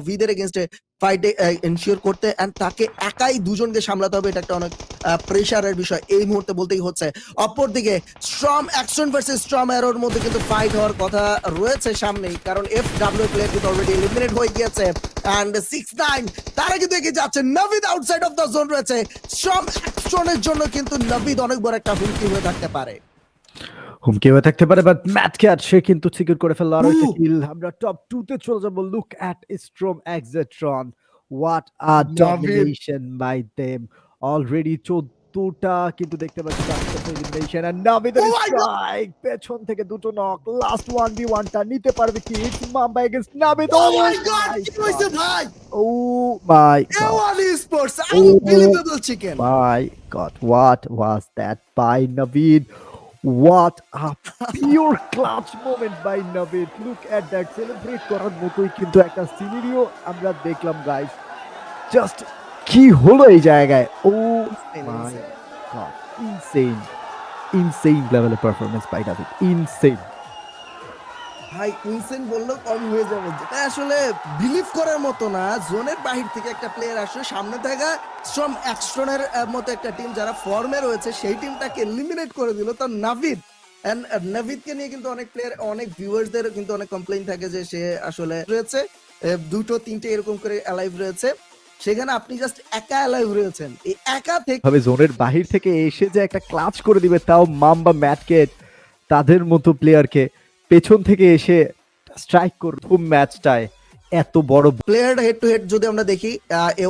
ভিদের এগেইনস্টে ফাইটে ensure করতে, and তাকে একাই দুজনকে সামলাতে হবে। এটা একটা অনেক প্রেশারের বিষয় এই মুহূর্তে বলতেই হচ্ছে। অপরদিকে স্ট্রম অ্যাকশন ভার্সেস স্ট্রম অ্যারোর মধ্যে কিন্তু ফাইট হওয়ার কথা রয়েছে সামনেই, কারণ FW প্লেয়ার কিন্তু অলরেডি এলিমিনেট হয়ে গিয়েছে। এন্ড 6-9 তারা কিন্তু এগিয়ে যাচ্ছে। Navid outside of the zone রয়েছে। স্ট্রম অ্যাকশনের জন্য কিন্তু নাভিদ অনেক বড় একটা হুমকি হয়ে থাকতে পারে। হুমকি হয়ে থাকতে পারে, বাট ম্যাট ক্যাট সে কিন্তু সিকিউর করে ফেললো আরো একটা কিল। আমরা টপ 2 তে চলে যাব। Look at Storm Exatron, what a domination by them. Already 14টা কিন্তু দেখতে পাচ্ছি এলিমিনেশন, এন্ড নাভিদের Oh my God! স্ট্রাইক, পেছন থেকে দুটো নক। লাস্ট 1v1 টা নিতে পারবে কি? It's Mamba against Navid. Oh my God! কি হইছে ভাই? Oh my God, A1 Esports, unbelievable chicken. my god, what was that by Naveed? What a pure clutch moment by Naveed. Look at that, celebrate করার মতোই কিন্তু একটা scenario আমরা দেখলাম guys. Just কি হলো এই জায়গায়? ও মাই গড, ইনসেইন লেভেলের পারফরম্যান্স বাই নাভিদ, ইনসেইন। ভাই ইনসেন বললেও কম হয়ে যাবে, যেটা আসলে বিলিভ করার মতো না। জোনের বাহির থেকে একটা প্লেয়ার আসলে সামনে থাকা স্ট্রম অ্যাকশনের মতো একটা টিম যারা ফর্মে রয়েছে সেই টিমটাকে এলিমিনেট করে দিল। তো নাভিদ এন্ড নাভিদকে নিয়ে কিন্তু অনেক প্লেয়ার, অনেক ভিউয়ার্সদের কিন্তু অনেক কমপ্লেইন থাকে যে সে আসলে রয়েছে দুটো তিনটে এরকম করে অ্যালাইভ রয়েছে, সেখানে আপনি জাস্ট একা অ্যালাইভ রয়েছেন। এই একা থেকে ভাবে জোনের বাহির থেকে এসে যে একটা ক্লাচ করে দিবে, তাও মাম্বা ম্যাটকেট তাদের মতো প্লেয়ারকে পেছন থেকে এসে স্ট্রাইক করবে ম্যাচটায় এত বড় প্লেয়ার হেড টু হেড যদি আমরা দেখি A1